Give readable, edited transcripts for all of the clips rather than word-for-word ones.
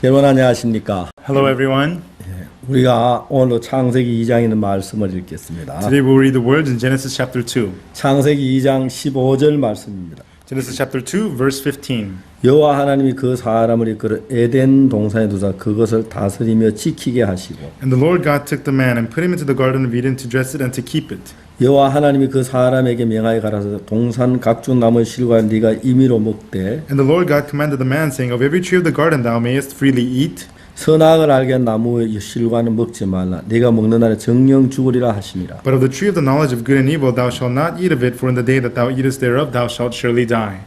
여러분 안녕하십니까? Hello everyone. 우리가 오늘 창세기 2장에 있는 말씀을 읽겠습니다. Today we'll read the words in Genesis chapter 2. 창세기 2장 15절 말씀입니다. Genesis chapter 2 verse 15. 여호와 하나님이 그 사람을 이끌어 에덴 동산에 두사 그것을 다스리며 지키게 하시고 And the Lord God took the man and put him into the garden of Eden to dress it and to keep it. 여호와 하나님이 그 사람에게 명하여 가라사대 동산 각종 나무 실과 네가 임의로 먹되 And the Lord God commanded the man, saying, Of every tree of the garden thou mayest freely eat, 선악을 알게 한 나무의 실과는 먹지 말라. 네가 먹는 날에 정령 죽으리라 하시니라. but of the tree of the knowledge of good and evil thou shalt not eat of it, for in the day that thou eatest thereof thou shalt surely die.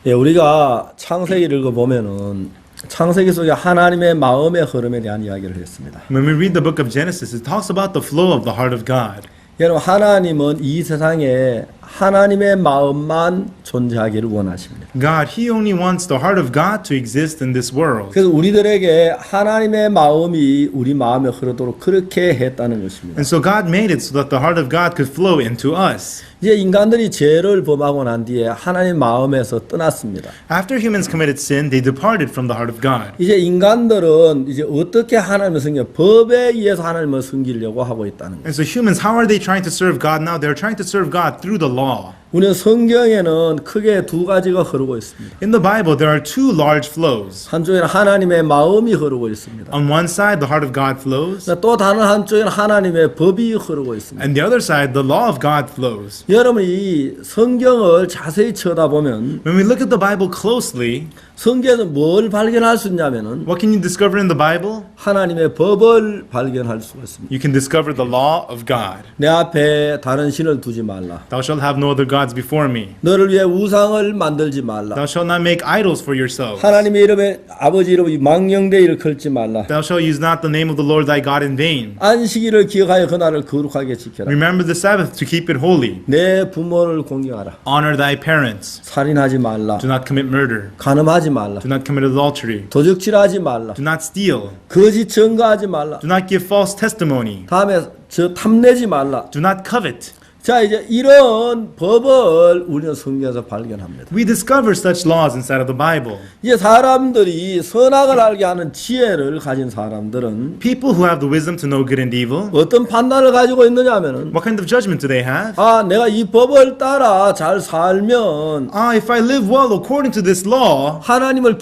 예, 우리가 창세기를 읽어보면은 창세기 속에 하나님의 마음의 흐름에 대한 이야기를 했습니다. When we read the book of Genesis, it talks about the flow of the heart of God. 여러분 하나님은 이 세상에 하나님의 마음만 존재하기를 원하십니다. God, He only wants the heart of God to exist in this world. 그래서 우리들에게 하나님의 마음이 우리 마음에 흐르도록 그렇게 했다는 것입니다. And so God made it so that the heart of God could flow into us. 이제 인간들이 죄를 범하고 난 뒤에 하나님 마음에서 떠났습니다. After humans committed sin, they departed from the heart of God. 이제 인간들은 이제 어떻게 하나님을 섬겨 법에 의해서 하나님을 섬기려고 하고 있다는 거예요. And so humans, how are they trying to serve God now? They're trying to serve God through the law. 우리는 성경에는 크게 두 가지가 흐르고 있습니다. In the Bible, there are two large flows. 한쪽에는 하나님의 마음이 흐르고 있습니다. On one side, the heart of God flows, 또 다른 한쪽에는 하나님의 법이 흐르고 있습니다. and the other side, the law of God flows. 여러분이 성경을 자세히 쳐다보면 When we look at the Bible closely, 성경에서 뭘 발견할 수 있냐면은 what can you discover in the Bible? 하나님의 법을 발견할 수가 있습니다. You can discover the law of God. 내 앞에 다른 신을 두지 말라. Thou shalt have no other gods before me. 너를 위해 우상을 만들지 말라. Thou shalt not make idols for yourselves. 하나님의 이름에 아버지 이름에 망령되 일을 걸지 말라. Thou shalt use not the name of the Lord thy God in vain. 안식일을 기억하여 그날을 거룩하게 지켜라. Remember the Sabbath to keep it holy. 내 부모를 공경하라. Honor thy parents. 살인하지 말라. Do not commit murder. 간음하지 말라. Do not commit adultery. 도적질하지 말라. Do not steal. 거짓 증거하지 말라. Do not give false testimony. 다음에 저 탐내지 말라. Do not covet. 자 이제 이런 법을 우리는 성경에서 발견합니다. We discover such laws inside of the Bible. 이제 사람들이 선악을 알게 하는 지혜를 가진 사람들은 People who have the wisdom to know good and evil, 어떤 판단을 가지고 있느냐면은 what kind of judgment do they have? 아 내가 이 법을 따라 잘 살면 If I live well according to this law, 하나님이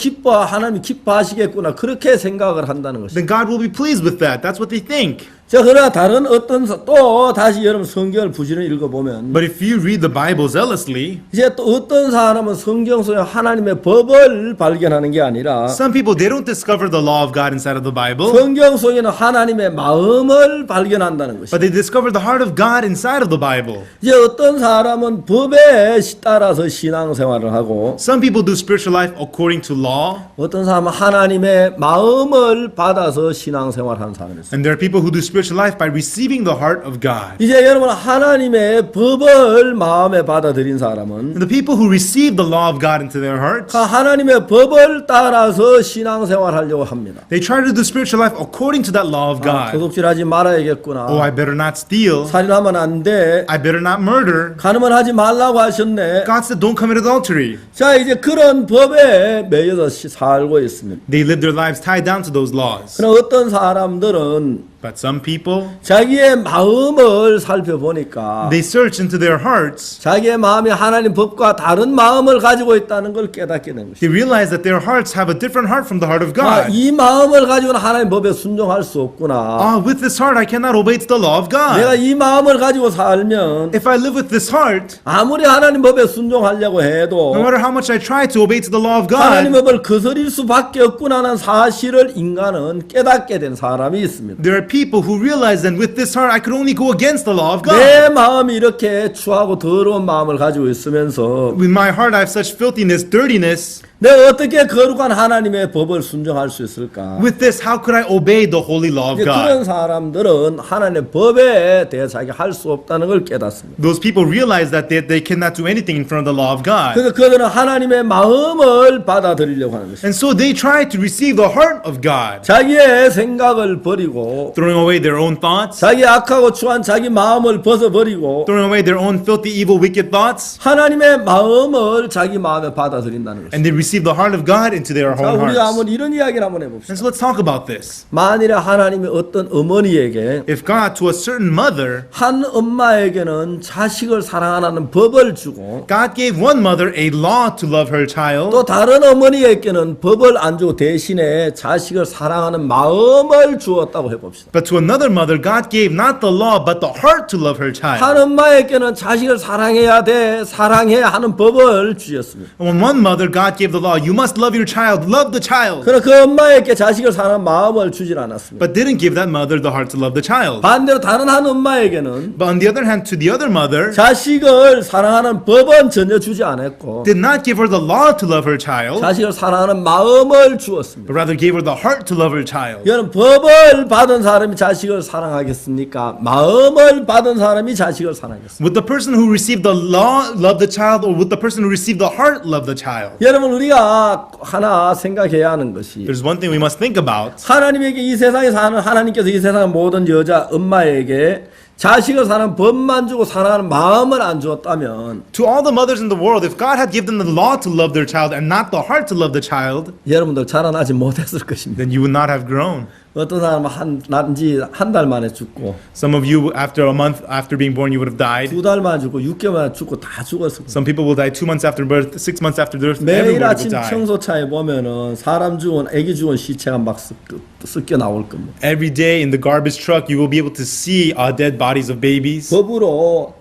기뻐하시겠구나 그렇게 생각을 한다는 것입니다. then God will be pleased with that. That's what they think. 자 그러나 다른 어떤 또 다시 여러분 성경을 부지런히 읽어보면 But if you read the Bible zealously, 이제 또 어떤 사람은 성경 속에 하나님의 법을 발견하는 게 아니라 some people, they don't discover the law of God inside of the Bible, 성경 속에는 하나님의 마음을 발견한다는 것입니다. but they discover the heart of God inside of the Bible. 이제 어떤 사람은 법에 따라서 신앙생활을 하고 Some people do spiritual life according to law, 어떤 사람은 하나님의 마음을 받아서 신앙생활하는 사람이 있어요. and there are people who do spiritual life by receiving the heart of God. 이제 여러분 하나님의 법을 마음에 받아들인 사람은 And the people who receive the law of God into their hearts, 하나님의 법을 따라서 신앙생활하려고 합니다. they try to do spiritual life according to that law of God. 도둑질하지 말아야겠구나. Oh, I better not steal. 살인하면 안 돼. I better not murder. 간음을 하지 말라고 하셨네. God said, don't commit adultery. 자 이제 그런 법에 매여서 살고 있습니다. They live their lives tied down to those laws. 그럼 어떤 사람들은 But some people, 자기의 마음을 살펴보니까 they search into their hearts. 자기의 마음이 하나님 법과 다른 마음을 가지고 있다는 걸 깨닫게 된 것입니다. They realize that their hearts have a different heart from the heart of God. 이 마음을 가지고는 하나님 법에 순종할 수 없구나. With this heart, I cannot obey to the law of 내가 God. 이 마음을 가지고 살면 If I live with this heart, 아무리 하나님 법에 순종하려고 해도 no matter how much I try to obey to the law of 하나님 God, 법을 거스릴 수밖에 없구나라는 사실을 인간은 깨닫게 된 사람이 있습니다. there are people who realize that with this heart, I could only go against the law of 내 God. 마음이 이렇게 추하고 더러운 마음을 가지고 있으면서 With my heart, I have such filthiness, dirtiness. 내가 어떻게 거룩한 하나님의 법을 순종할 수 있을까? With this, how could I obey the holy law of 이제 그런 God? 사람들은 하나님의 법에 대해 자기가 할 수 없다는 걸 깨닫습니다. Those people realize that they cannot do anything in front of the law of God. 그래서 그들은 하나님의 마음을 받아들이려고 하는 것입니다. And so they try to receive the heart of God, 자기의 생각을 버리고 throwing away their own thoughts, 자기 악하고 추한 자기 마음을 벗어버리고 throwing away their own filthy, evil, wicked thoughts, 하나님의 마음을 자기 마음에 받아들인다는 것입니다. and they receive receive the heart of God into their 자, own 우리가 hearts. 한번 이런 이야기를 한번 And 해봅시다. so let's talk about this. 만일에 하나님이 어떤 어머니에게 If God to a certain mother, 한 엄마에게는 자식을 사랑하는 법을 주고 God gave one mother a law to love her child, 또 다른 어머니에게는 법을 안 주고 대신에 자식을 사랑하는 마음을 주었다고 해봅시다. but to another mother, God gave not the law but the heart to love her 한 child. 엄마에게는 자식을 사랑해야 돼, 사랑해야 하는 법을 주셨습니다. On one mother, God gave the law, you must love your child, love the child, 그러나 그 엄마에게 자식을 사랑하는 마음을 주질 않았습니다. but didn't give that mother the heart to love the child. 반대로 다른 한 엄마에게는 But on the other hand, to the other mother, 자식을 사랑하는 법은 전혀 주지 않았고 did not give her the law to love her child, 자식을 사랑하는 마음을 주었습니다. but rather gave her the heart to love her child. 여러분, 법을 받은 사람이 자식을 사랑하겠습니까? 마음을 받은 사람이 자식을 사랑하겠습니까? Would the person who received the law love the child, or would the person who received the heart love the child? 여러분, 우리가 하나 생각해야 하는 것이 There's one thing we must think about. 하나님에게 이 세상에 사는 하나님께서 이 세상 모든 여자 엄마에게 자식을 사랑하는 법만 주고 사랑하는 마음을 안 주었다면 To all the mothers in the world, if God had given them the law to love their child and not the heart to love the child, 여러분들 자라나지 못했을 것입니다. then you would not have grown. 어떤 사람은 난지 한 달 만에 죽고 Some of you, after a month after being born, you would have died. 2달 만에 죽고 6개월 만에 죽고 다 죽었을 거예요. Some people will die 2 months after birth, 6 months after birth. 매일 Everyone will 아침 die. 청소차에 보면은 사람 죽은 애기 죽은 시체가 막 섞여 나올 겁니다. Every day in the garbage truck, you will be able to see dead bodies of babies. 법으로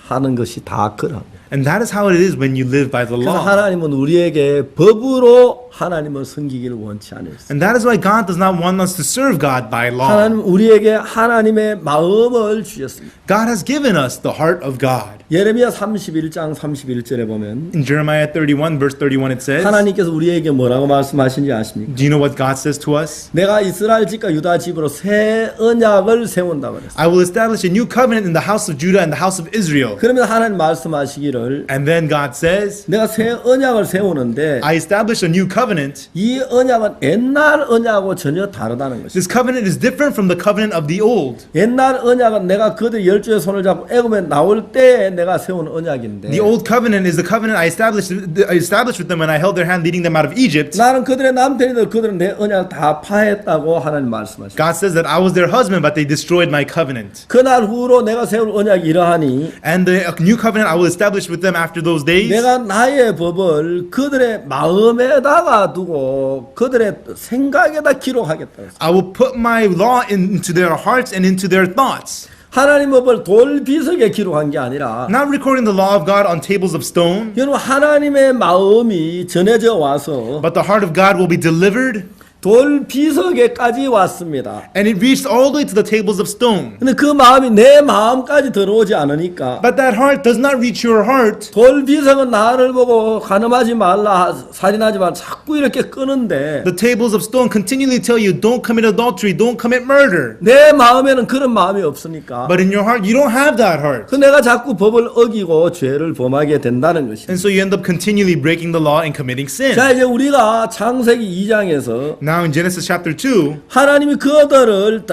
하는 것이 다 그럽니다. And that is how it is when you live by the 그래서 law. 하나님은 우리에게 법으로 하나님을 섬기기를 원치 않으셨어요. And that is why God does not want us to serve God by law. 하나님 우리에게 하나님의 마음을 주셨습니다. God has given us the heart of God. 예레미야 31장 31절에 보면 In Jeremiah 31, verse 31, it says, 하나님께서 우리에게 뭐라고 말씀하시는지 아십니까? do you know what God says to us? 내가 이스라엘 집과 유다 집으로 새 언약을 세운다 그랬어요. I will establish a new covenant in the house of Judah and the house of Israel. 그러면 하나님 말씀하시기를 And then God says, 내가 새 언약을 세우는데 I establish a new covenant. 이 언약은 옛날 언약하고 전혀 다르다는 것이죠. This covenant is different from the covenant of the old. 옛날 언약은 내가 그들 열조의 손을 잡고 애굽에 나올 때 내가 세운 언약인데 The old covenant is the covenant I established with them when I held their hand leading them out of Egypt. 나는 그들의 남편이들 그들은 내 언약을 다 파했다고 하나님 말씀하시죠. God says that I was their husband, but they destroyed my covenant. 그날 후로 내가 세울 언약이 이러하니 And the new covenant I will establish with them after those days. 내가 나의 법을 그들의 마음에다가 두고 그들의 생각에다 기록하겠다. I will put my law into their hearts and into their thoughts. 하나님 법을 돌 비석에 기록한 게 아니라 Not recording the law of God on tables of stone, 여러분 하나님의 마음이 전해져 와서 but the heart of God will be delivered, 돌 비석에까지 왔습니다. and it reached all the way to the tables of stone. 근데 그 마음이 내 마음까지 들어오지 않으니까 But that heart does not reach your heart. 돌 비석은 나를 보고 간음하지 말라, 살인하지 말라 자꾸 이렇게 끄는데 The tables of stone continually tell you, don't commit adultery, don't commit murder. 내 마음에는 그런 마음이 없으니까 But in your heart, you don't have that heart. 그 내가 자꾸 법을 어기고 죄를 범하게 된다는 것입니다. And so you end up continually breaking the law and committing sin. 자, 이제 우리가 창세기 2장에서 Now in Genesis chapter 2, 하나님이 그들을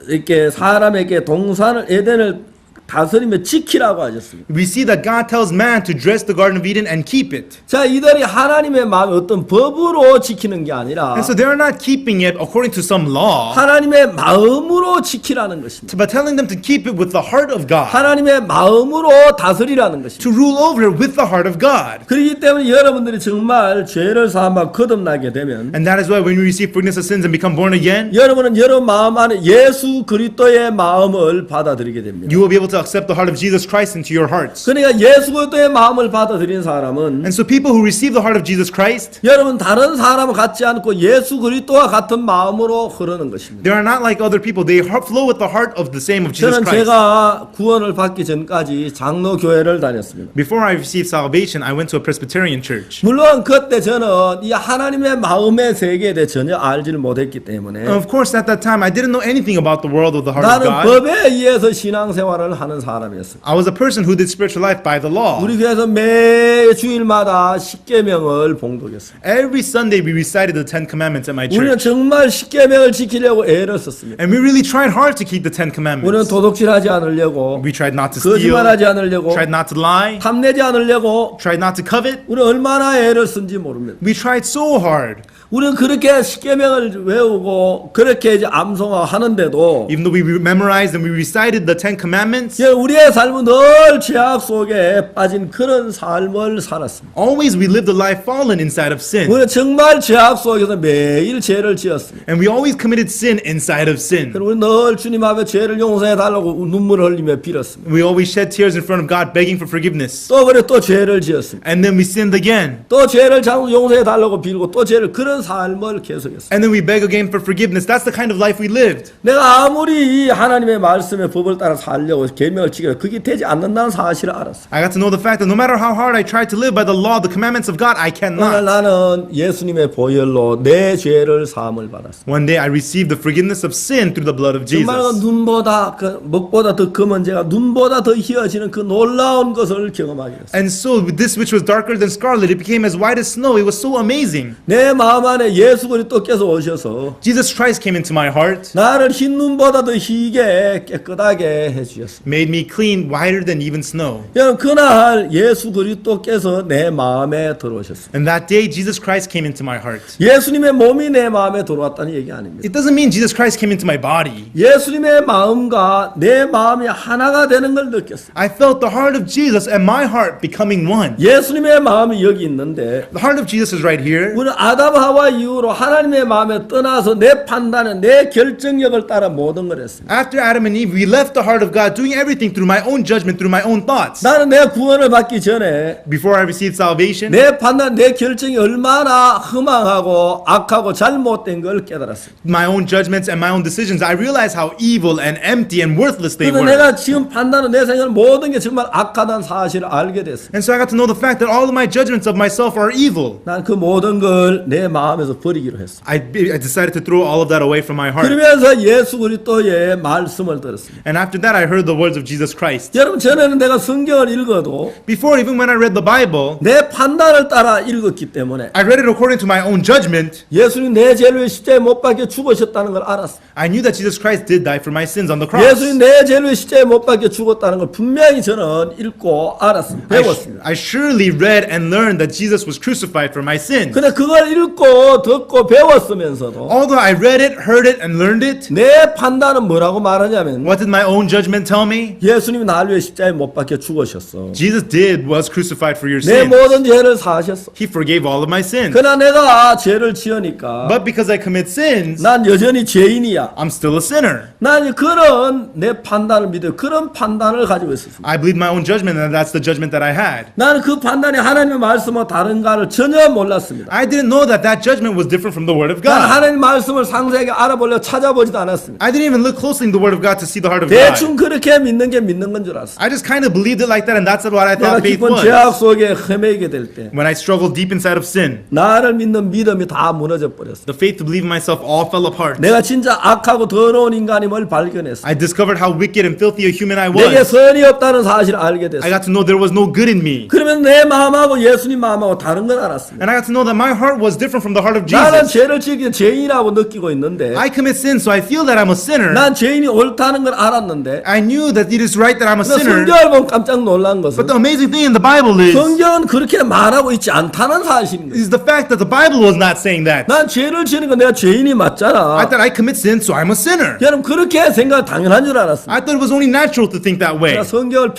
이렇게 사람에게 동산을 에덴을 다스리며 지키라고 하셨습니다. we see that God tells man to dress the Garden of Eden and keep it. 자, 이들이 하나님의 마음을 어떤 법으로 지키는 게 아니라 And so they are not keeping it according to some law, 하나님의 마음으로 지키라는 것입니다. but telling them to keep it with the heart of God, 하나님의 마음으로 다스리라는 것입니다. to rule over it with the heart of God. 그렇기 때문에 여러분들이 정말 죄를 사함과 거듭나게 되면 And that is why when we receive forgiveness of sins and become born again, 여러분은 여러분 마음 안에 예수 그리스도의 마음을 받아들이게 됩니다. you will be able to accept the heart of Jesus Christ into your hearts. 그러니까 예수 그리스도의 마음을 받아들이는 사람은 And so people who receive the heart of Jesus Christ, 여러분 다른 사람을 같지 않고 예수 그리스도와 같은 마음으로 흐르는 것입니다. they are not like other people. They flow with the heart of the same of Jesus 저는 Christ. 제가 구원을 받기 전까지 장로교회를 다녔습니다. Before I received salvation, I went to a Presbyterian church. 물론 그때 저는 이 하나님의 마음의 세계에 대해 전혀 알지를 못했기 때문에 Of course, at that time, I didn't know anything about the world of the heart of 나는 God. 법에 의해서 신앙생활을 하는 사는 사람이었어요. I was a person who did spiritual life by the law. 우리 교회에서 매 주일마다 십계명을 봉독했어요. Every Sunday we recited the Ten Commandments at my 우리는 church. 정말 십계명을 지키려고 애를 썼습니다. And we really tried hard to keep the Ten 우리는 Commandments. 도둑질하지 않으려고, We tried not to steal, 거짓말하지 않으려고, tried not to lie, 탐내지 않으려고, tried not to covet. 우리는 얼마나 애를 쓴지 모릅니다. We tried so hard. 우리는 그렇게 십계명을 외우고 그렇게 이제 암송하는데도 Even though we memorized and we recited the Ten Commandments, 우리의 삶은 늘 죄악 속에 빠진 그런 삶을 살았습니다. always we lived a life fallen inside of sin. 우리는 정말 죄악 속에서 매일 죄를 지었습니다. And we always committed sin inside of sin. 그리고 우리 늘 주님 앞에 죄를 용서해 달라고 눈물을 흘리며 빌었습니다. We always shed tears in front of God begging for forgiveness. 또 그래 또 죄를 지었습니다. And then we sinned again. 또 죄를 용서해 달라고 빌고 또 죄를 그런 삶을 계속했습니다. And then we beg again for forgiveness. That's the kind of life we lived. 내가 아무리 이 하나님의 말씀의 법을 따라 살려고 계명을 지키려 그게 되지 않는다는 사실을 알았어요. I got to know the fact that no matter how hard I tried to live by the law, the commandments of God, I 오늘 cannot. 나는 예수님의 보혈로 내 죄를 사함을 받았습니다. One day I received the forgiveness of sin through the blood of 정말 Jesus. 눈보다 먹보다 더 검은 죄가 눈보다 더 희어지는 그 놀라운 것을 경험하게 됐어요. And so this which was darker than scarlet, it became as white as snow. It was so amazing. 내 마음 안에 예수 그리스도께서 오셔서 Jesus Christ came into my heart, 나를 흰 눈보다 더 희게 깨끗하게 해주셨습니다. made me clean, whiter than even snow. 여러분 그날 예수 그리스도께서 내 마음에 들어오셨습니다. And that day, Jesus Christ came into my heart. 예수님의 몸이 내 마음에 들어왔다는 얘기 아닙니다. It doesn't mean Jesus Christ came into my body. 예수님의 마음과 내 마음이 하나가 되는 걸 느꼈어요. I felt the heart of Jesus and my heart becoming one. 예수님의 마음이 여기 있는데 The heart of Jesus is right here. 우리는 아담 하와 이후로 하나님의 마음에 떠나서 내 판단에 내 결정력을 따라 모든 걸 했습니다. After Adam and Eve, we left the heart of God, doing everything through my own judgment, through my own thoughts. 나는 내 구원을 받기 전에 Before I received salvation, 내 판단, 내 결정이 얼마나 허망하고 악하고 잘못된 걸 깨달았습니다. my own judgments and my own decisions, I realized how evil and empty and worthless they 그래서 were. 내가 지금 판단은 내 생각 모든 게 정말 악하다는 사실을 알게 됐습니다. And so I got to know the fact that all of my judgments of myself are evil. 난 그 모든 걸 내 마음에서 버리기로 했습니다. I decided to throw all of that away from my heart. 그러면서 예수 그리스도의 말씀을 들었습니다. And after that, I heard the words of Jesus Christ. 여러분 전에는 내가 성경을 읽어도 Before, even when I read the Bible, 내 판단을 따라 읽었기 때문에 I read it according to my own judgment. 예수님 내 죄를 위해 십자가에 못 박혀 죽으셨다는 걸 알았습니다. I knew that Jesus Christ did die for my sins on the cross. 예수님 내 죄를 위해 십자가에 못 박혀 죽었다는 걸 분명히 저는 읽고 알았습니다. 배웠습니다. I surely read and learned that Jesus was crucified for my sins. 근데 그걸 읽고 듣고 배웠으면서도 Although I read it, heard it, and learned it, 내 판단은 뭐라고 말하냐면 what did my own judgment tell me? 예수님이 나를 위해 십자가에 못 박혀 죽으셨어. Jesus was crucified for your 내 sins. 모든 죄를 사하셨어. He forgave all of my sins. 그러나 내가 죄를 지으니까 But because I commit sins, 난 여전히 죄인이야. I'm still a sinner. 난 그런 내 판단을 믿어요. 그런 판단을 가지고 있었습니다. I believed my own judgment, and that's the judgment that I had. 나는 그 판단이 하나님의 말씀과 다른가를 전혀 몰랐습니다. I didn't know that that judgment was different from the Word of 난 God. 하나님 말씀을 상세하게 알아보려 찾아보지도 않았습니다. I didn't even look closely in the Word of God to see the heart of God. 대충 그렇게 믿는 게 믿는 건 줄 알았어. I just kind of believed it like that, and that's what I 내가 thought faith 깊은 죄악 was. 속에 헤매게 될 때 When I struggled deep inside of sin, 나를 믿는 믿음이 다 무너져 버렸어. the faith to believe in myself all fell apart. 내가 진짜 악하고 더러운 인간임을 발견했어. I discovered how wicked and filthy a human I 내게 was. 선이 없다는 사실을 알게 됐어. I got to know there was no good in me. 그러면 내 마음하고 예수님 마음하고 다른 걸 알았습니다. And I got to know that my heart was different from the heart of 나는 Jesus. 죄를 지기 죄인이라고 느끼고 있는데 I commit sin, so I feel that I'm a sinner. 난 죄인이 옳다는 걸 알았는데 I knew that it is right that I'm a sinner. 성경을 보면 깜짝 놀란 것은 But the amazing thing in the Bible is 성경은 그렇게 말하고 있지 않다는 사실입니다. the fact that the Bible was not saying that. 난 죄를 지는 거 내가 죄인이 I 맞잖아. thought I commit sin, so I'm a sinner. 여러분 그렇게 생각 당연한 줄 알았습니다. I thought it was only natural to think that way. 제가 성경을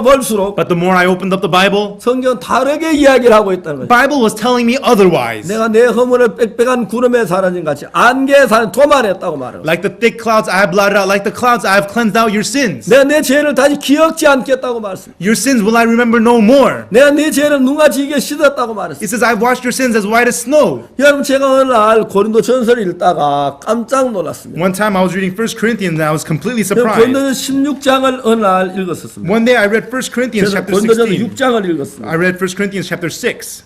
펴볼수록 But the more I opened up the Bible, 성경은 다르게 이야기를 하고 있다는 the 거죠. Bible was telling me otherwise. 내가 내 허물을 빽빽한 구름에 사라진 같이 안개에 사라진 도말했다고 말해요. Like the thick clouds I have blotted out, like the clouds I have cleansed out your sins. 내가 내 죄를 다시 기억지 않겠다고 말했습니다. Your sins will I remember no more. 내가 네 죄를 눈같이게 씻었다고 말했습니다. It says I've washed your sins as white as snow. 여러분 제가 어느 날 고린도 전서를 읽다가 깜짝 놀랐습니다. One time I was reading 1 Corinthians and I was completely 고린도 surprised. 16장을 어느 날 읽었었습니다. One day I read 1 Corinthians 저는 chapter 고린도전서 16. 6장을 읽었습니다. I read 1 Corinthians chapter 6.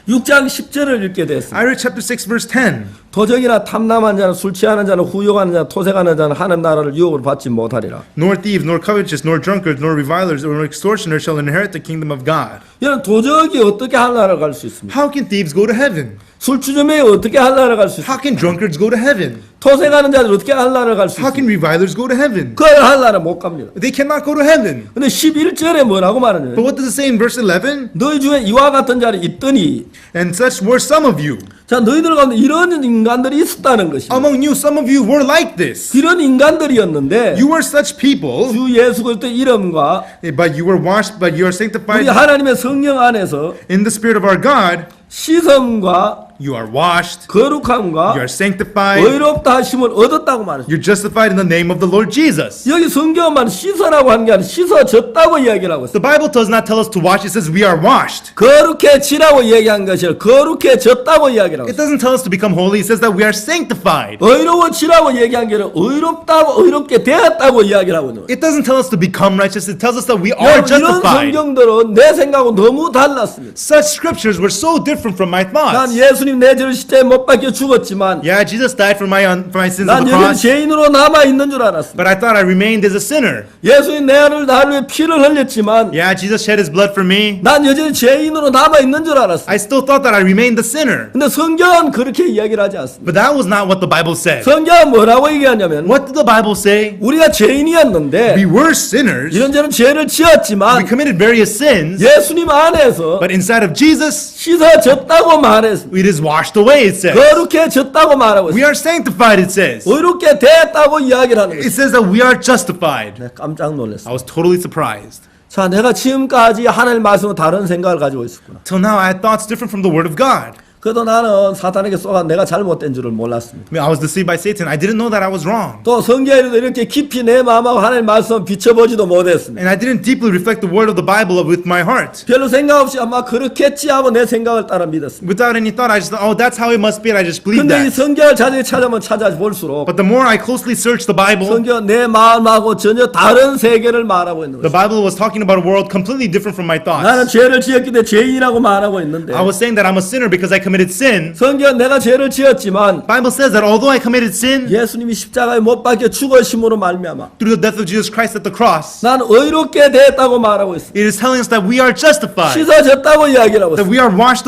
6장 10절을 읽게 됐습니다. I read chapter 6 verse 10. 도적이나 탐남한 자는 술 취하는 자는 후욕하는 자는 토색하는 자는 하는 나라를 유혹으로 받지 못하리라. Nor thieves, nor covetous, nor drunkards, nor revilers, nor extortioners shall inherit the kingdom of God. 여러분 도적이 어떻게 하늘나라를 갈 수 있습니까? How can thieves go to heaven? 술주점에 어떻게 하늘나라를 갈 수 있습니까? How can drunkards go to heaven? 토색하는 자들 어떻게 하늘나라를 갈 수 How 있습니까? can revilers go to heaven? 그 하늘나라 못 갑니다. They cannot go to heaven. 근데 11절에 뭐라고 말하냐면 But what does it say in verse 11? 너희 중에 이와 같은 자를 있더니 And such were some of you. 자 너희들 가운데 이런 인간들이 있었다는 것입니다. Among you, some of you were like this. 이런 인간들이었는데 You were such people, 주 예수 그리스도 이름과 but you were washed, but you are 우리 sanctified 하나님의 성령 안에서 in the Spirit of our God. 시섬과 You are washed, 거룩함과 you are sanctified, 의롭다 하심을 얻었다고 말했습니다. you're justified in the name of the Lord Jesus. 여기 성경만 씻어라고 하는 게 아니라 씻어졌다고 이야기를 하고 있어요. The Bible does not tell us to wash, it says we are washed. 거룩해지라고 이야기한 것이 아니라 거룩해졌다고 이야기를 하고 It 있어요. doesn't tell us to become holy, it says that we are sanctified. 의로워지라고 얘기한 게 아니라 의롭게 되었다고 이야기를 하고 있는 거예요. It doesn't tell us to become righteous, it tells us that we are 이런 justified. 성경들은 내 생각하고 너무 달랐습니다. Such scriptures were so different from my 난 thoughts. 예수님 내 죄를 십자가에 못 박혀 죽었지만 Yeah, Jesus died for my sins 난 on the 여전히 cross, 죄인으로 남아있는 줄 알았습니다. but I thought I remained as a sinner. 예수님 나를 위해 피를 흘렸지만 Yeah, Jesus shed his blood for me. 난 여전히 죄인으로 남아있는 줄 알았습니다. I still thought that I remained the sinner. 근데 성경은 그렇게 이야기를 하지 않습니다. But that was not what the Bible said. 성경은 뭐라고 얘기하냐면 What did the Bible say? 우리가 죄인이었는데 We were sinners. 이런저런 죄를 We 지었지만 committed various sins. 예수님 안에서 But inside of Jesus, 씻어졌다고 말했습니다. it is washed away, it says. 거룩해졌다고 말하고 We 있습니다. are sanctified, it says. 의롭게 됐다고 이야기를 하는 It 것입니다. says that we are justified. 네, 깜짝 놀랐어요. I was totally surprised. 자, 내가 지금까지 하나님 말씀으로 다른 생각을 가지고 있었구나. Till now, I had thoughts different from the Word of God. 그래도 나는 사탄에게 쏘아 내가 잘못된 줄을 몰랐습니다. I mean, I was deceived by Satan. I didn't know that I was wrong. 또 성경에도 이렇게 깊이 내 마음하고 하나님 말씀 비춰보지도 못했습니다. And I didn't deeply reflect the word of the Bible with my heart. 별로 생각 없이 아마 그렇겠지 하고 내 생각을 따라 믿었습니다. Without any thought, I just thought, oh, that's how it must be, and I just believed 근데 이 that. 성경을 자세히 찾아보면 찾아볼수록 But the more I closely searched the Bible, 성경 내 마음하고 전혀 다른 세계를 말하고 있는 the 거죠. Bible was talking about a world completely different from my 나는 thoughts. 죄를 지었기 때문에 죄인이라고 말하고 있는데 I was saying that I'm a sinner because I committed sin. 성경 내가 죄를 지었지만 Bible says that although I committed sin 예수님이 십자가에 못 박혀 죽으심으로 말미암아 through the death of Jesus Christ at the cross, 난 의롭게 됐다고 말하고 있습니다. it is telling us that we are justified, 씻어졌다고 이야기를 하고 that 있습니다. we are washed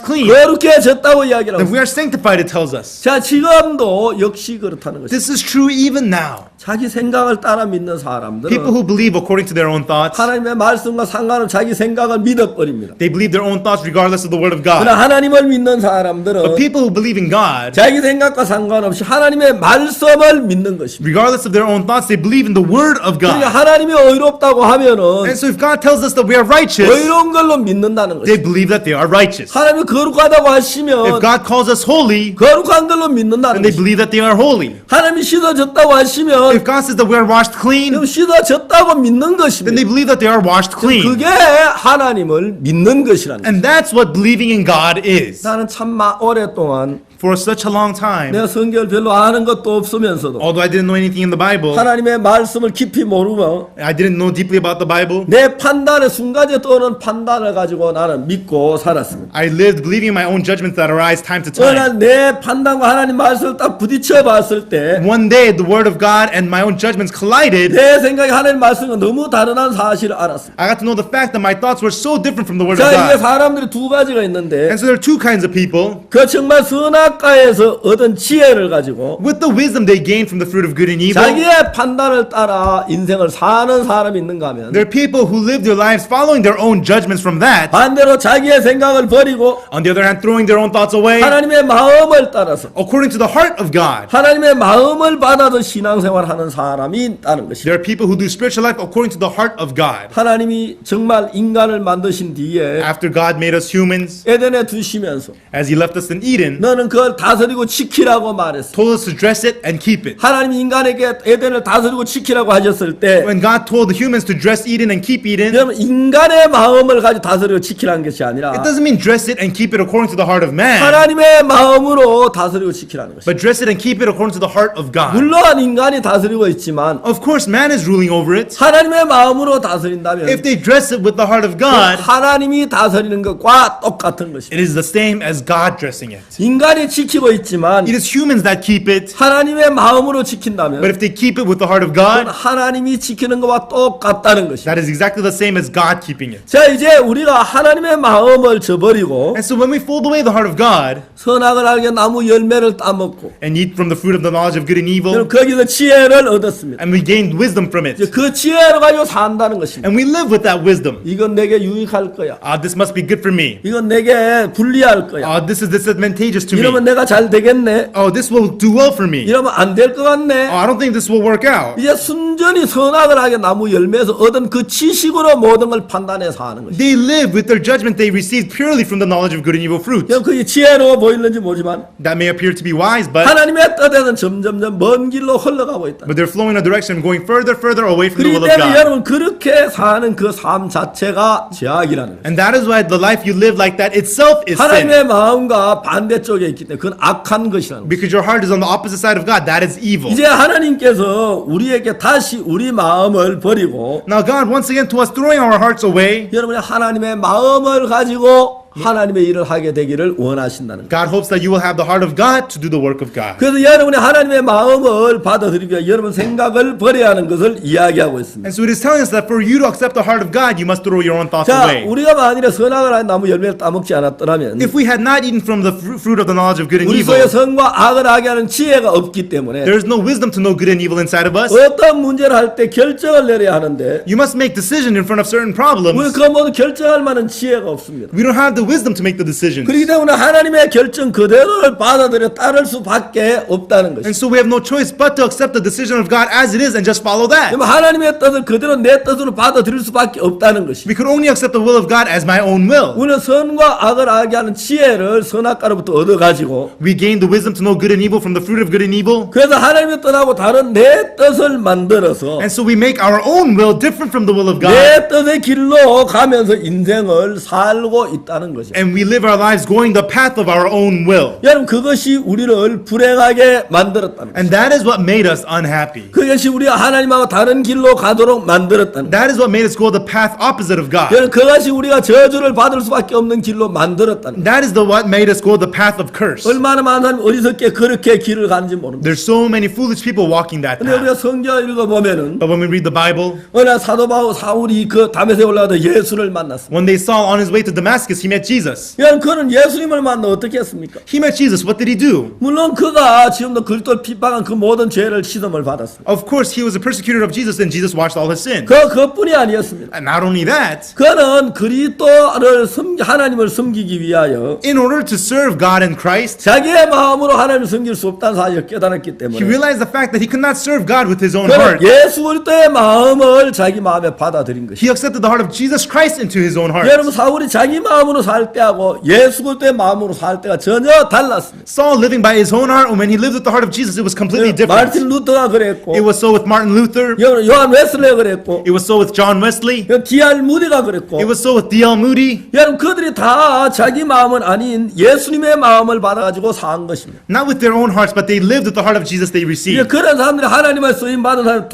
clean, 거룩해졌다고 이야기를 하고 that we 있습니다. are sanctified, it tells us. 자, 지금도 역시 그렇다는 것입니다. This is true even now. 자기 생각을 따라 믿는 사람들은 People who believe according to their own thoughts, 하나님의 말씀과 상관없이 자기 생각을 믿어버립니다. they believe their own thoughts regardless of the word of God. 그러나 하나님을 믿는 사람들은 But people who believe in God, 자기 생각과 상관없이 하나님의 말씀을 믿는 것입니다. regardless of their own thoughts, they believe in the word of 그러니까 God. 하나님이 의롭다고 하면은 And so if God tells us that we are righteous, 의로운 걸로 믿는다는 they 것입니다. believe that they are righteous. 하나님이 거룩하다고 If 하시면 God calls us holy, 거룩한 걸로 믿는다는 then they 것입니다. believe that they are holy. 하나님이 씻어졌다고 하시면 If God says that we are washed clean, 그럼 씻어졌다고 믿는 then they 것입니다. believe that they are washed clean. 그게 하나님을 믿는 것이라는 거예요. And that's what believing in God is. 나는 참 오랫동안 For such a long time, 내가 성경을 별로 아는 것도 없으면서도 although I didn't know anything in the Bible, 하나님의 말씀을 깊이 모르고 I didn't know deeply about the Bible, 내 판단의 순간에 떠오르는 판단을 가지고 나는 믿고 살았습니다. I lived believing in my own judgments that arise time to 그러나 time. 내 판단과 하나님 말씀을 딱 부딪혀 봤을 때 내 One day, the word of God and my own judgments collided. 생각이 하나님 말씀과 너무 다르다는 사실을 알았습니다. I got to know the fact that my thoughts were so different from the word of 자, 이게 God. 사람들이 두 가지가 있는데 And so there are two kinds of people. 그 정말 선악과에서 얻은 지혜를 가지고 With the wisdom they gained from the fruit of good and evil, 자기의 판단을 따라 인생을 사는 사람이 있는가 하면 there are people who live their lives following their own judgments from that. 반대로 자기의 생각을 버리고 On the other hand, throwing their own thoughts away 하나님의 마음을 따라서 according to the heart of God. 하나님의 마음을 받아서 신앙생활 하는 사람이 있다는 것입니다. There are people who do spiritual life according to the heart of God. 하나님이 정말 인간을 만드신 뒤에 After God made us humans, 에덴에 두시면서 as He left us in Eden, 너는 그 그걸 다스리고 지키라고 말했어. told us to dress it and keep it. 하나님이 인간에게 에덴을 다스리고 지키라고 하셨을 때 When God told the humans to dress Eden and keep Eden, 여러분 인간의 마음을 가지고 다스리고 지키라는 것이 아니라 it doesn't mean dress it and keep it according to the heart of man, 하나님의 마음으로 다스리고 지키라는 것이. but dress it and keep it according to the heart of God. 물론 인간이 다스리고 있지만 Of course, man is ruling over it. 하나님의 마음으로 다스린다면 If they dress it with the heart of God, 하나님이 다스리는 것과 똑같은 것입니다. it is the same as God dressing it. 인간이 지키고 있지만 It is humans that keep it, 하나님의 마음으로 but 지킨다면 if they keep it with the heart of 그건 God, 하나님이 지키는 것과 똑같다는 것입니다. that is exactly the same as God keeping it. 자, 이제 우리가 하나님의 마음을 저버리고 And so when we fold away the heart of God 선악을 알게 나무 열매를 따먹고 and eat from the fruit of the knowledge of good and evil, 그럼 거기서 지혜를 얻었습니다. and we gain wisdom from 이제 it, 그 지혜를 가지고 산다는 것입니다. and we live with that wisdom. 이건 내게 유익할 거야. This must be good for me. 이건 내게 불리할 거야. This is disadvantageous to 이러면 me. 내가 잘 되겠네. This will do well for me. 이러면 안 될 것 같네. I don't think this will work out. 이제 순전히 선악을 하게 나무 열매에서 얻은 그 지식으로 모든 걸 판단해서 하는 것이죠. They live with their judgment they received purely from the knowledge of good and evil fruit. 그냥 그게 지혜로워 보이는지 모르지만 That may appear to be wise, but 하나님의 뜻에는 점점점 먼 길로 흘러가고 있다. they're flowing in a direction going further away from the 그렇기 will of 때문에 God. 여러분 그렇게 사는 그 삶 자체가 죄악이라는 거예요. And that is why the life you live like that itself is sin. 하나님의 마음과 반대쪽에 있기 때문에 그건 악한 것이라는 거예요. Because your heart is on the opposite side of God. That is evil. 이제 하나님께서 우리에게 다시 우리 마음을 버리고 Now God once again to us throwing our hearts away, 여러분이 하나님의 마음을 가지고 하나님의 일을 하게 되기를 원하신다는 거예요. God hopes that you will have the heart of God to do the work of God. 그래서 여러분이 하나님의 마음을 받아들이기 위해 여러분 생각을 버려야 하는 것을 이야기하고 있습니다. And so it is telling us that for you to accept the heart of God, you must throw your own thoughts 자, away. 우리가 만일에 선악을 한 나무 열매를 따먹지 않았더라면 If we had not eaten from the fruit of the knowledge of good and 우리 evil, 속에 선과 악을 하게 하는 지혜가 없기 때문에 there is no wisdom to know good and evil inside of us. 어떤 문제를 할 때 결정을 내려야 하는데 You must make decision in front of certain 우리 problems. 그 모든 결정할 만한 지혜가 없습니다. We don't have the wisdom to make the decisions. 그렇기 때문에 하나님의 결정 그대로를 받아들여 따를 수밖에 없다는 And 것입니다. so we have no choice but to accept the decision of God as it is and just follow that. 그러면 하나님의 뜻을 그대로 내 뜻으로 받아들일 수밖에 없다는 것입니다. We could only accept the will of God as my own will. 우리는 선과 악을 알게 하는 지혜를 선악과로부터 얻어가지고 We gain the wisdom to know good and evil from the fruit of good and evil. 그래서 하나님의 뜻하고 다른 내 뜻을 만들어서 And so we make our own will different from the will of God. 내 뜻의 길로 가면서 인생을 살고 있다는 것입니다. And we live our lives going the path of our own will. 여러분 그것이 우리를 불행하게 만들었다는 것입니다. And that is what made us unhappy. 그것이 우리가 하나님하고 다른 길로 가도록 만들었다는 것입니다. That is what made us go the path opposite of God. 여러분 그것이 우리가 저주를 받을 수밖에 없는 길로 만들었다는 것입니다. That is what made us go the path of curse. 얼마나 많은 사람이 어리석게 그렇게 길을 가는지 모릅니다. There's so many foolish people walking that 근데 우리가 path. 성경을 읽어보면은 But when we read the Bible, 어느 날 사도 바울 사울이 그 다메섹에 올라가다 예수를 만났습니다. when they saw on his way to Damascus, he met Jesus. 여러분 그는 예수님을 만나 어떻게 했습니까? He met Jesus. What did he do? 물론 그가 지금도 그리스도를 핍박한 그 모든 죄를 시험을 받았습니다. Of course, he was a persecutor of Jesus, and Jesus washed all his sin. 그것뿐이 아니었습니다. And not only that, 그는 그리스도를 하나님을 섬기기 위하여 in order to serve God and Christ, 자기의 마음으로 하나님을 섬길 수 없다는 사실을 깨달았기 he 때문에 realized the fact that he could not serve God with his own 그는 heart. 예수 그리스도의 마음을 자기 마음에 받아들인 것입니다. He accepted the heart of Jesus Christ into his own heart. 여러분 사울이 자기 마음으로 살 때하고 예수 그리스도의 마음으로 살 때가 전혀 달랐습니다. Saul living by his own heart, and when he lived with the heart of Jesus, it was completely different. 마르틴 루터가 그랬고 It was so with Martin Luther. 요한 웨슬레가 그랬고 It was so with John Wesley. D.R. 무디가 그랬고 It was so with D.L. Moody. 여러분 그들이 다 자기 마음은 아닌 예수님의 마음을 받아가지고 산 것입니다. Not with their own hearts, but they lived with the heart of Jesus they 이제 received. 그런 사람들이 하나님의 쓰임 받은 사람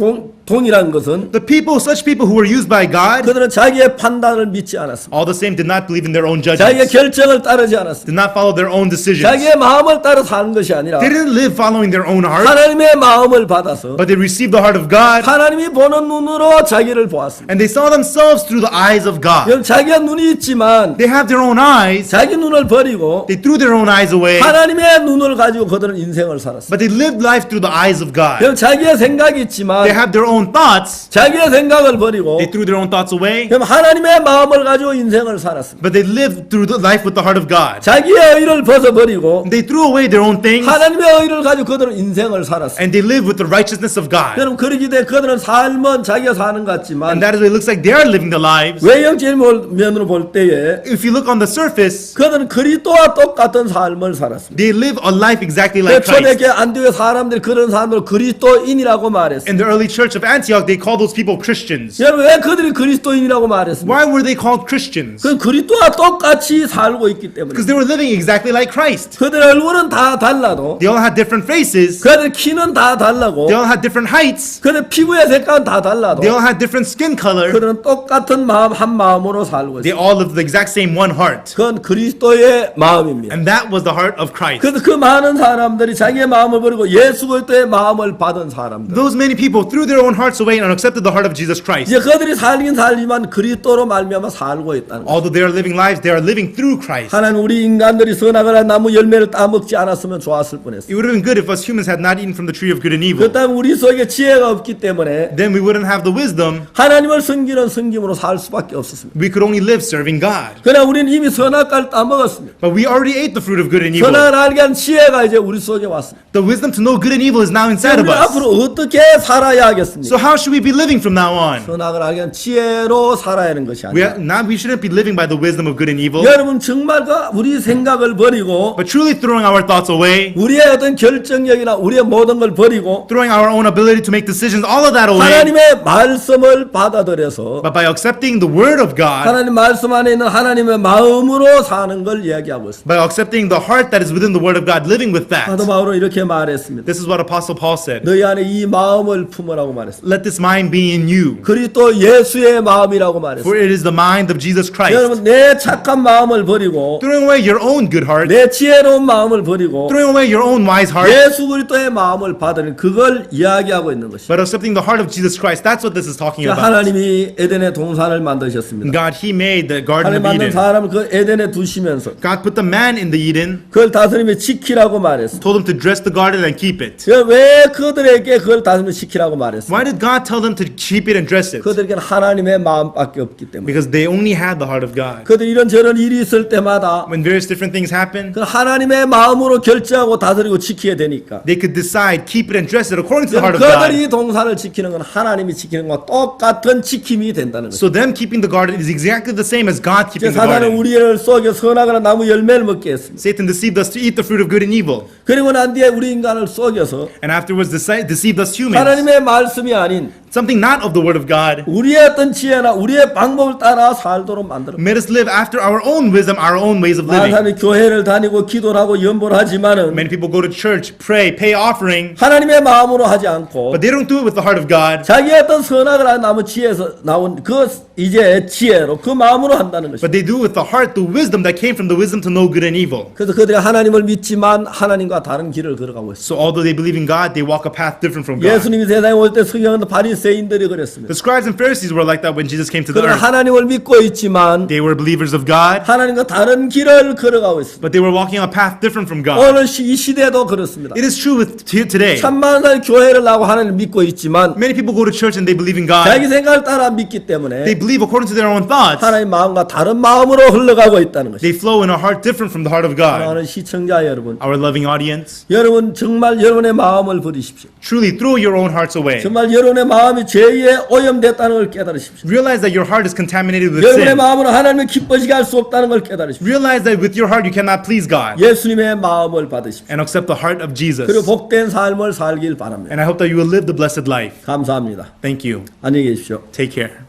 동이라는 것은 The people, such people who were used by God, 그들은 자기의 판단을 믿지 않았습니다. all the same did not believe in their own 자기의 judgments, 결정을 따르지 않았습니다. did not follow their own decisions. 자기의 마음을 따라 사는 것이 아니라 They didn't live following their own heart, 하나님의 마음을 받아서 but they received the heart of God, 하나님이 보는 눈으로 자기를 보았습니다. and they saw themselves through the eyes of God. 여러분 자기가 눈이 있지만 They have their own eyes, 자기 눈을 버리고 they threw their own eyes away, 하나님의 눈을 가지고 그들은 인생을 살았습니다. but they lived life through the eyes of God. 여러분 자기의 생각이 있지만 They have their own own thoughts, 자기의 생각을 버리고 they threw their own thoughts away, 그럼 하나님의 마음을 가지고 인생을 살았습니다. but they lived through the life with the heart of God. 자기의 의를 벗어버리고 They threw away their own things, 하나님의 의를 가지고 그들은 인생을 살았습니다. and they lived with the righteousness of God. 그럼 그러기 때문에 그들은 삶은 자기가 사는 것 같지만 And that is what it looks like they are living the lives. 외형적인 면으로 볼 때에 If you look on the surface, 그들은 그리스도와 똑같은 삶을 살았습니다. they live a life exactly like Christ. 초대교회 안디옥 사람들이 그런 사람들을 그리스도인이라고 말했습니다. In the early church of Antioch, they called those people Christians. 여러분 왜 그들이 그리스도인이라고 말했습니까? Why were they called Christians? 그 그리스도와 똑같이 살고 있기 때문에 Because they were living exactly like Christ. 그들 얼굴은 다 달라도 They all had different faces. 그들 키는 다 달라고 They all had different heights. 그들 피부의 색깔은 다 달라도 They all had different skin color. 그들은 똑같은 마음 한 마음으로 살고 They 있어요. all lived the exact same one heart. 그건 그리스도의 마음입니다. And that was the heart of Christ. 그래서 그 많은 사람들이 자기의 마음을 버리고 예수 그리스도의 마음을 받은 사람들. Those many people threw their own hearts away and accepted the heart of Jesus Christ. 이제 그들이 살긴 살지만 그리스도로 말미암아 살고 있다는 거예요. Although they are living lives, they are living through Christ. 하나님 우리 인간들이 선악을 한 나무 열매를 따먹지 않았으면 좋았을 뻔했어요. It would have been good if us humans had not eaten from the tree of good and evil. 그렇다면 우리 속에 지혜가 없기 때문에 Then we wouldn't have the wisdom. 하나님을 섬기는 섬김으로 살 수밖에 없었습니다. We could only live serving God. 그러나 우리는 이미 선악과를 따먹었습니다. But we already ate the fruit of good and evil. 선악을 알게 한 지혜가 이제 우리 속에 왔습니다. The wisdom to know good and evil is now inside of 우리 us. 앞으로 어떻게 살아야 하겠습니까? So how should we be living from now on? 선악을 알게 한 지혜로 살아야 하는 것이 아니라 We shouldn't be living by the wisdom of good and evil, 여러분 정말 그 우리 생각을 버리고 but truly throwing our thoughts away, 우리의 어떤 결정력이나 우리의 모든 걸 버리고 throwing our own ability to make decisions, all of that away, 하나님의 말씀을 받아들여서 but by accepting the word of God, 하나님 말씀 안에 있는 하나님의 마음으로 사는 걸 이야기하고 있습니다. by accepting the heart that is within the word of God, living with that. 사도 바울은 이렇게 말했습니다. This is what Apostle Paul said. 너희 안에 이 마음을 품으라고 말했습니다. Let this mind be in you, 그리스도 예수의 마음이라고 for 말했습니다. it is the mind of Jesus Christ. 여러분 내 착한 마음을 버리고 Throwing away your own good heart, 내 지혜로운 마음을 버리고 throwing away your own wise heart, 예수 그리스도의 마음을 받으는 그걸 이야기하고 있는 것입니다. but accepting the heart of Jesus Christ. That's what this is talking about. 하나님이 에덴의 동산을 만드셨습니다. God, He made the Garden 하나님 of 만든 Eden. 사람을 그 에덴에 두시면서 God put the man in the Eden, 그걸 다스리며 지키라고 말했습니다. told him to dress the garden and keep it. 왜 그들에게 그걸 다스리며 지키라고 말했습니까? Why did God tell them to keep it and dress it? 그들에게는 하나님의 마음밖에 없기 때문에. Because they only had the heart of God. 그들 이런저런 일이 있을 때마다 When various different things happen, 그 하나님의 마음으로 결정하고 다스리고 지켜야 되니까. they could decide, keep it and dress it according to the heart of God. 그들이 동산을 지키는 건 하나님이 지키는 것과 똑같은 지킴이 된다는 거죠. So them keeping the garden is exactly the same as God keeping the 사단은 garden. 우리를 속여 선악을 나무 열매를 먹게 했습니다. Satan deceived us to eat the fruit of good and evil, 그리고 난 뒤에 우리 인간을 속여서 and afterwards deceived us humans. 하나님의 말씀이 아닌 Something not of the word of God 우리의 어떤 지혜나 우리의 방법을 따라 살도록 만들어. made us live after our own wisdom, our own ways of 많은 living. 사람이 교회를 다니고 기도를 하고 연보를 하지만은 Many people go to church, pray, pay offering, 하나님의 마음으로 하지 않고 but they don't do it with the heart of God. 자기의 어떤 선악을 한 나무 지혜에서 나온 그 이제 지혜로 그 마음으로 한다는 것입니다. But they do it with the heart, the wisdom that came from the wisdom to know good and evil. 그래서 그들이 하나님을 믿지만 하나님과 다른 길을 걸어가고 있어요. So although they believe in God, they walk a path different from God. 예수님이 세상에 올 때 성경은 바리새인들이 그랬습니다. The scribes and Pharisees were like that when Jesus came to the 그들은 earth. 하나님을 믿고 있지만 They were believers of God, 하나님과 다른 길을 걸어가고 있습니다. but they were walking a path different from God. 오늘 이 시대도 그렇습니다. It is true with today. 천만 사람이 교회를 나고 하나님을 믿고 있지만 Many people go to church and they believe in 자기 God. 생각을 따라 믿기 때문에 They believe according to their own thoughts. 하나님 마음과 다른 마음으로 흘러가고 있다는 것입니다. They flow in a heart different from the heart of God. 사랑하는 시청자 여러분, Our loving audience, 여러분 정말 여러분의 마음을 버리십시오. truly throw your own hearts away. 정말 여러분의 마음이 죄에 오염됐다는 걸 깨달으십시오. Realize that your heart is contaminated with 여러분의 sin. 마음으로 하나님을 기뻐지게 할 수 없다는 걸 깨달으십시오. Realize that with your heart you cannot please God. 예수님의 마음을 받으십시오. And accept the heart of Jesus. 그리고 복된 삶을 살길 바랍니다. And I hope that you will live the blessed life. 감사합니다. Thank you. 안녕히 계십시오. Take care.